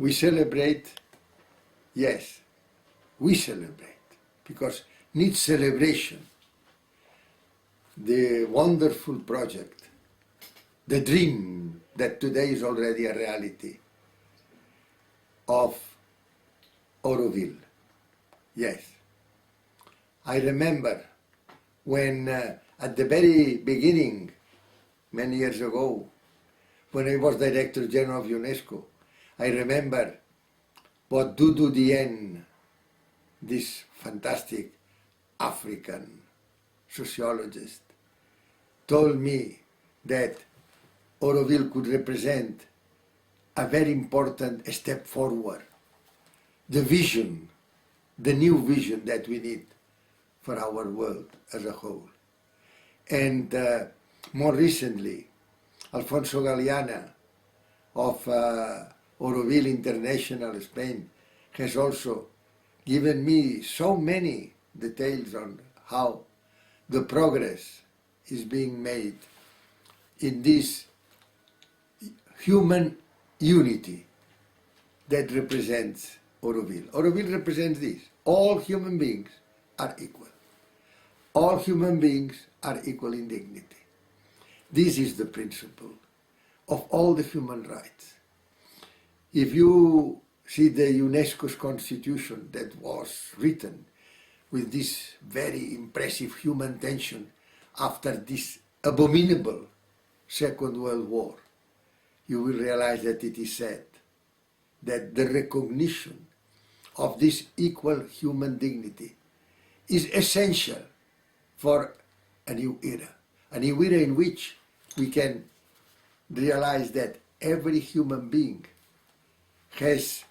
We celebrate, yes, we celebrate, because needs celebration. The wonderful project, the dream that today is already a reality of Auroville. Yes. I remember when at the very beginning, many years ago, when I was Director General of UNESCO, I remember what Dudu Dien, this fantastic African sociologist, told me that Auroville could represent a very important step forward, the vision, the new vision that we need for our world as a whole. And more recently, Alfonso Galeana of Auroville International Spain has also given me so many details on how the progress is being made in this human unity that represents Auroville. Auroville represents this. All human beings are equal. All human beings are equal in dignity. This is the principle of all the human rights. If you see the UNESCO's constitution that was written with this very impressive human tension after this abominable Second World War, you will realize that it is said that the recognition of this equal human dignity is essential for a new era in which we can realize that every human being has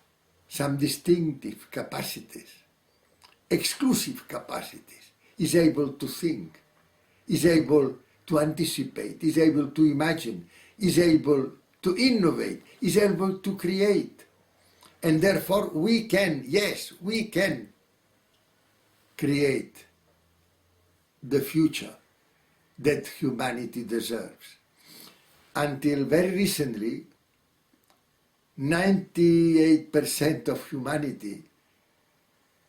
some distinctive capacities, exclusive capacities, is able to think, is able to anticipate, is able to imagine, is able to innovate, is able to create. And therefore we can, yes, we can create the future that humanity deserves. Until very recently, 98% of humanity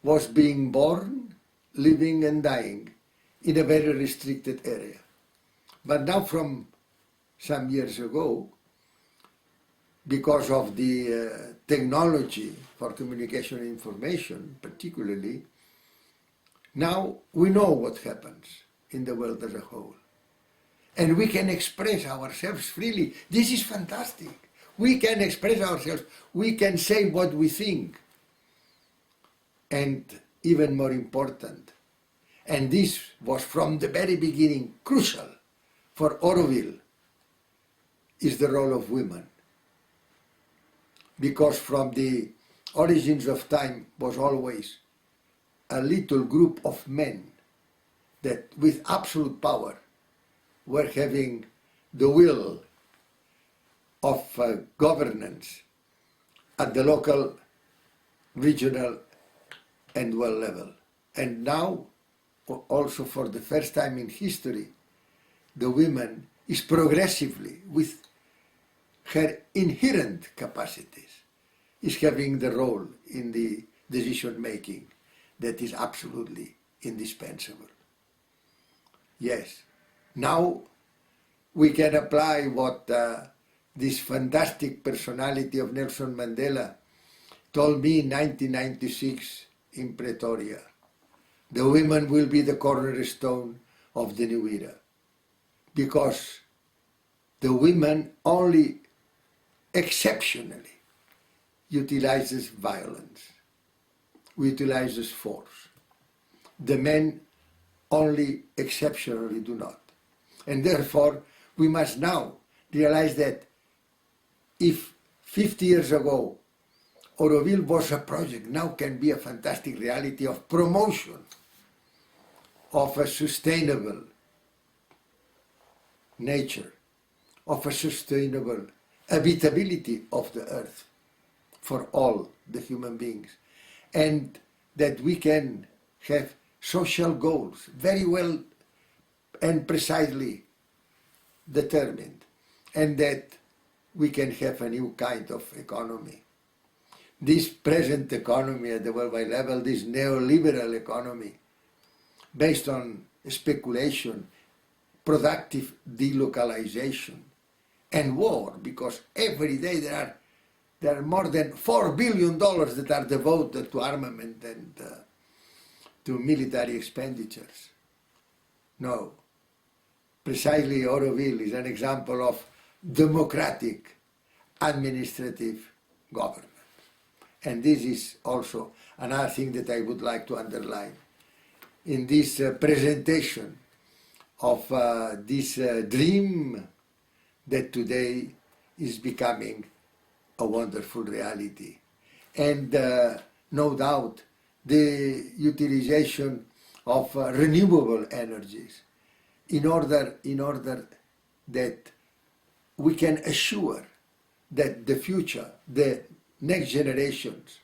was being born, living and dying in a very restricted area. But now from some years ago, because of the technology for communication and information particularly, now we know what happens in the world as a whole. And we can express ourselves freely. This is fantastic. We can express ourselves. We can say what we think. And even more important, and this was from the very beginning crucial for Auroville, is the role of women. Because from the origins of time was always a little group of men that with absolute power were having the will of governance at the local, regional and world level. And now, also for the first time in history, the woman is progressively, with her inherent capacities, is having the role in the decision making that is absolutely indispensable. Yes, now we can apply what this fantastic personality of Nelson Mandela told me in 1996 in Pretoria. The women will be the cornerstone of the new era, because the women only exceptionally utilizes violence, utilizes force. The men only exceptionally do not. And therefore, we must now realize that if 50 years ago Auroville was a project, now can be a fantastic reality of promotion of a sustainable nature, of a sustainable habitability of the earth for all the human beings, and that we can have social goals very well and precisely determined, and that we can have a new kind of economy. this present economy at the worldwide level, this neoliberal economy, based on speculation, productive delocalization, and war, because every day there are more than $4 billion that are devoted to armament and to military expenditures. No, precisely Auroville is an example of democratic administrative government. And this is also another thing that I would like to underline. In this presentation of this dream that today is becoming a wonderful reality. And no doubt the utilization of renewable energies in order that we can assure that the future, the next generations,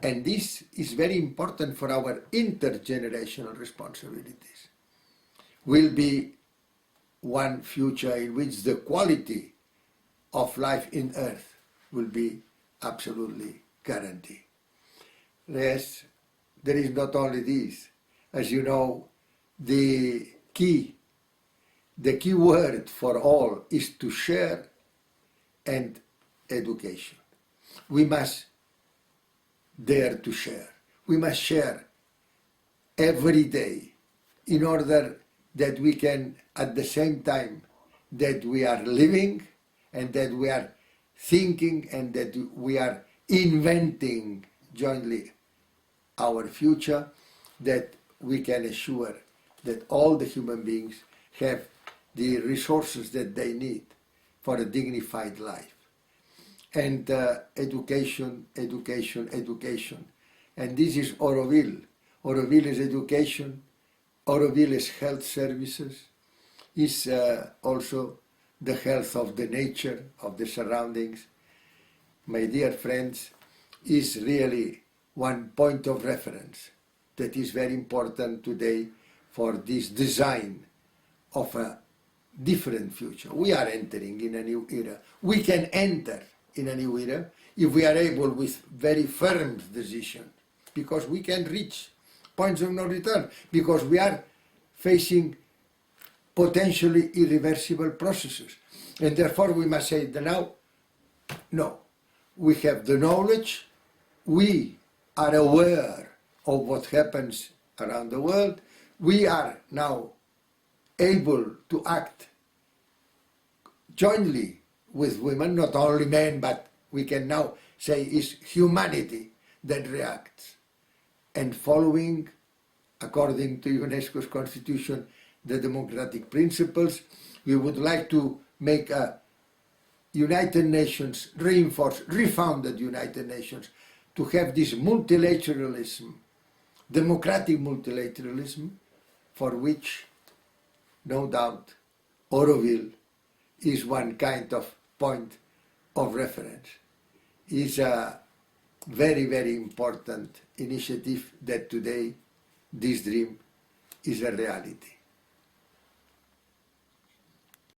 and this is very important for our intergenerational responsibilities, will be one future in which the quality of life in Earth will be absolutely guaranteed. Yes, there is not only this. As you know, the key word for all is to share and education. We must dare to share. We must share every day in order that we can, at the same time that we are living and that we are thinking and that we are inventing jointly our future, that we can assure that all the human beings have the resources that they need for a dignified life. And education, education, education. And this is Auroville. Auroville is education. Auroville is health services. Is also the health of the nature, of the surroundings. My dear friends, is really one point of reference that is very important today for this design of a different future. We are entering in a new era. We can enter in a new era if we are able with very firm decision, because we can reach points of no return, because we are facing potentially irreversible processes. And therefore we must say that now, no, we have the knowledge, we are aware of what happens around the world, we are now able to act jointly with women, not only men, but we can now say it's humanity that reacts. And following, according to UNESCO's constitution, the democratic principles, we would like to make a United Nations, reinforced, refounded United Nations, to have this multilateralism, democratic multilateralism, for which, no doubt, Auroville is one kind of point of reference. It's a very, very important initiative that today this dream is a reality.